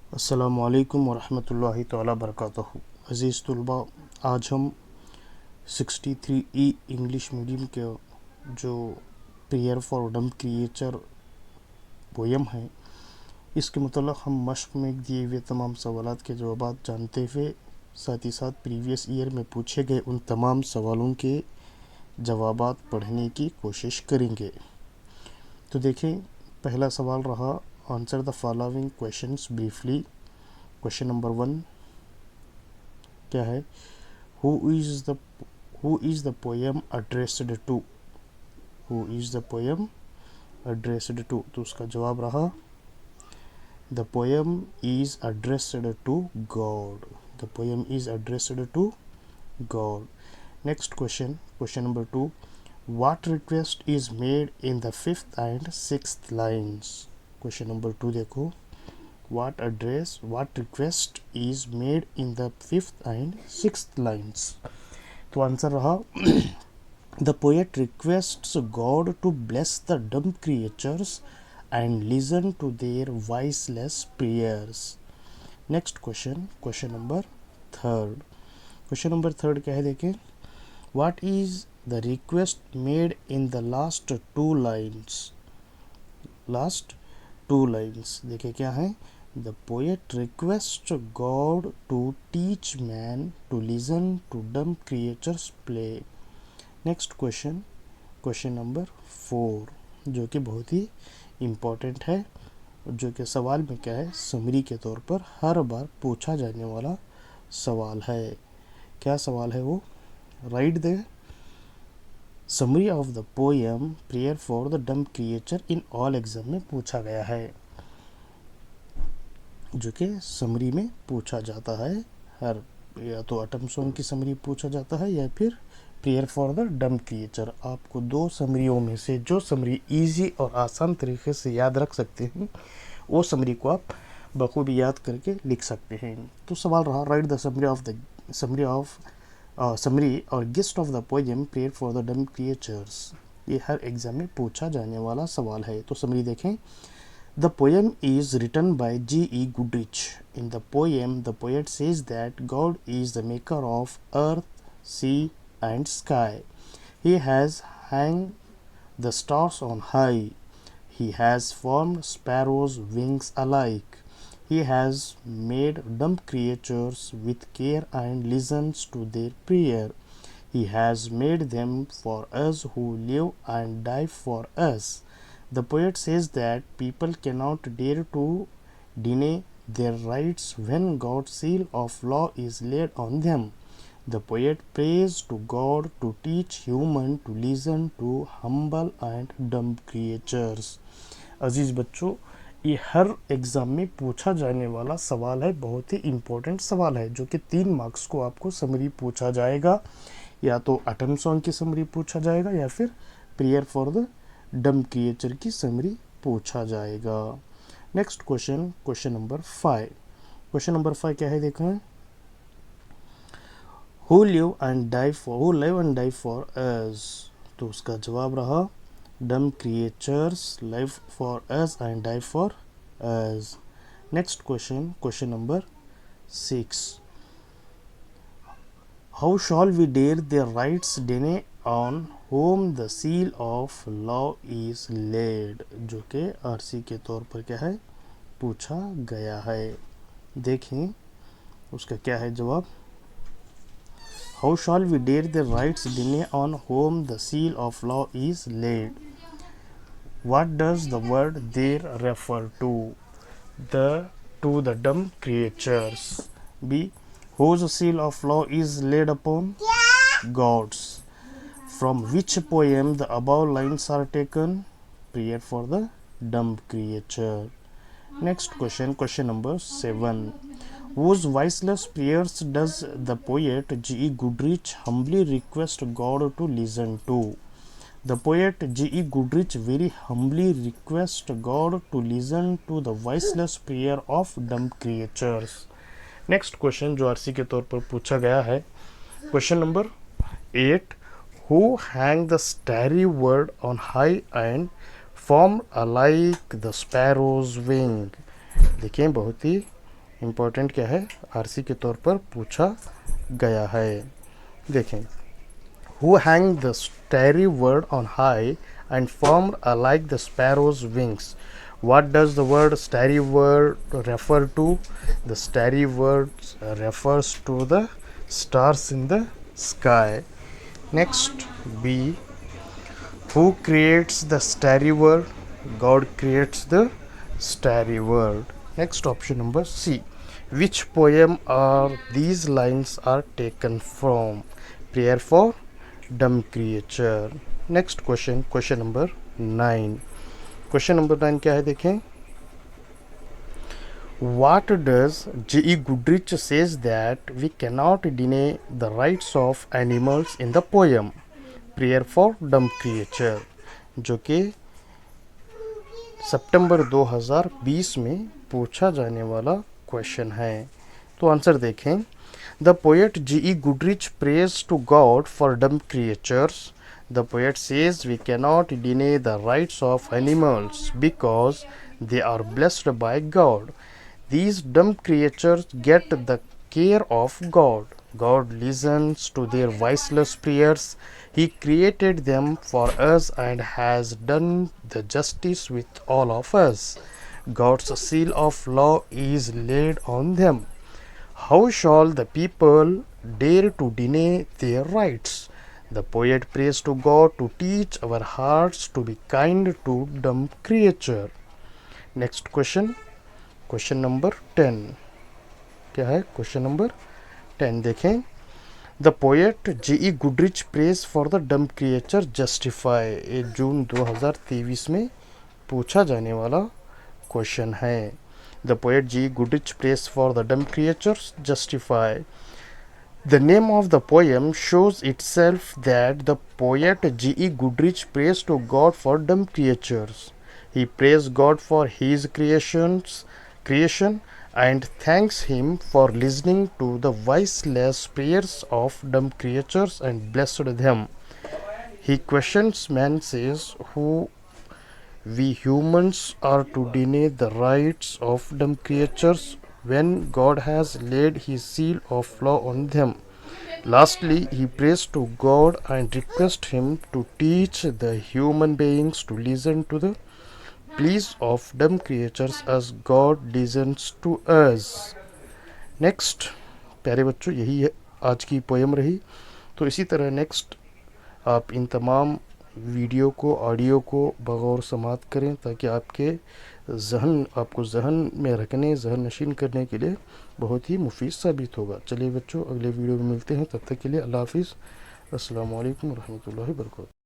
अस्सलामुअलैकुम वरहमतुल्लाहि तआला बरकातहू। अज़ीज़ तुलबा, आज हम 63E इंग्लिश मीडियम के जो prayer for dumb creature poem है, इसके मतलब हम मश्क में दिए हुए तमाम सवालात के जवाब जानते हुए साथ ही साथ प्रीवियस ईयर में पूछे गए उन तमाम सवालों के जवाबात पढ़ने की कोशिश करेंगे। तो देखें, पहला सवाल रहा, answer the following questions briefly. Question number 1 क्या है? Who is the poem addressed to? Who is the poem addressed to? तो उसका जवाब रहा, the poem is addressed to God. The poem is addressed to God. Next question, question number 2, what request is made in the 5th and 6th lines? Question number 2 देखो, what request is made in the 5th and 6th lines? तो answer रहा, the poet requests God to bless the dumb creatures and listen to their voiceless prayers. Next question, question number 3। Question number 3 क्या है देखें, what is the request made in the last two lines? last two lines देखिए क्या है, the poet requests God to teach man to listen to dumb creatures play. next question, question number 4, जो कि बहुत ही important है, जो कि सवाल में क्या है, समरी के तौर पर हर बार पूछा जाने वाला सवाल है। क्या सवाल है वो? Right the summary of the poem prayer for the dumb creature in all exam में पूछा गया है, जो कि समरी में पूछा जाता है हर, या तो ऑटम सॉन्ग की समरी पूछा जाता है या फिर prayer for the dumb creature. आपको दो समरियों में से जो समरी इजी और आसान तरीके से याद रख सकते हैं, वो समरी को आप बखूबी याद करके लिख सकते हैं। तो सवाल रहा, राइट द समरी और guest of the poem prayer for the dumb creatures. ये हर एग्जाम में पूछा जाने वाला सवाल है। तो समरी देखें, the poem is written by G.E. Goodrich। In the poem the poet says that God is the maker of earth, sea and sky. He has hung the stars on high. He has formed sparrows' wings alike. He has made dumb creatures with care and listens to their prayer. He has made them for us who live and die for us. The poet says that people cannot dare to deny their rights when God's seal of law is laid on them. The poet prays to God to teach human to listen to humble and dumb creatures. अजीज़ बच्चों, ये हर exam में पूछा जाने वाला सवाल है, बहुत ही important सवाल है, जो कि 3 मार्क्स को आपको समरी पूछा जाएगा, या तो ऑटम सॉन्ग की समरी पूछा जाएगा या फिर prayer for the dumb creature की समरी पूछा जाएगा। Next question, question number 5। Question number 5 क्या है देखो, who live and die for us. तो उसका जवाब रहा, dumb creatures live for us and die for us. Next question, question number 6. How shall we dare their rights deny on whom the seal of law is laid? जो कि RC के तौर पर क्या है, पूछा गया है। देखें उसका क्या है जवाब, How shall we dare their rights deny on whom the seal of law is laid? What does the word there refer to? To the dumb creatures. B. Whose seal of law is laid upon? God's. From which poem the above lines are taken? Prayer for the dumb creature. Next question, question number 7. Whose voiceless prayers does the poet G.E. Goodrich humbly request God to listen to? The poet G.E. Goodrich very humbly requests God to listen to the voiceless prayer of dumb creatures. Next question जो RC के तौर पर पूछा गया है, question number 8, Who hang the starry word on high and formed alike the sparrow's wing? देखें बहुत ही important क्या है, आरसी के तौर पर पूछा गया है। देखें, who hang the starry word on high and formed like the sparrow's wings. What does the word starry word refer to? The starry word refers to the stars in the sky. Next, B. Who creates the starry world? God creates the starry world. Next, option number C. Which poem are these lines are taken from? Prayer for dumb creature. Next question, question number 9. Question number 9 क्या है देखें. What does J.E. Goodrich says that we cannot deny the rights of animals in the poem Prayer for Dumb Creature, जो कि सितंबर 2020 में पूछा जाने वाला question है. तो आंसर देखें. The poet G.E. Goodrich prays to God for dumb creatures. The poet says we cannot deny the rights of animals because they are blessed by God. These dumb creatures get the care of God. God listens to their voiceless prayers. He created them for us and has done the justice with all of us. God's seal of law is laid on them. How shall the people dare to deny their rights? The poet prays to God to teach our hearts to be kind to dumb creature. Next question, question number 10. क्या है question number 10 देखें. The poet J.E. Goodrich prays for the dumb creature justify. ये जून 2023 में पूछा जाने वाला question है. The poet J.E. Goodrich prays for the dumb creatures justify. The name of the poem shows itself that the poet J.E. Goodrich prays to God for dumb creatures. He prays God for his creation and thanks him for listening to the voiceless prayers of dumb creatures and blessed them. He questions man, says, who we humans are to deny the rights of dumb creatures when God has laid his seal of law on them. Lastly, he prays to God and requests him to teach the human beings to listen to the pleas of dumb creatures as God listens to us. Next प्यारे बच्चों, यही है आज की poem रही. तो इसी तरह नेक्स्ट आप इन तमाम वीडियो को, ऑडियो को बगौर समाअत करें ताकि आपको जहन में रखने, जहन नशीन करने के लिए बहुत ही मुफीद साबित होगा. चलिए बच्चों, अगले वीडियो में मिलते हैं. तब तक के लिए अल्लाह हाफिज़. अस्सलामु अलैकुम रहमतुल्लाहि व बरकातहू.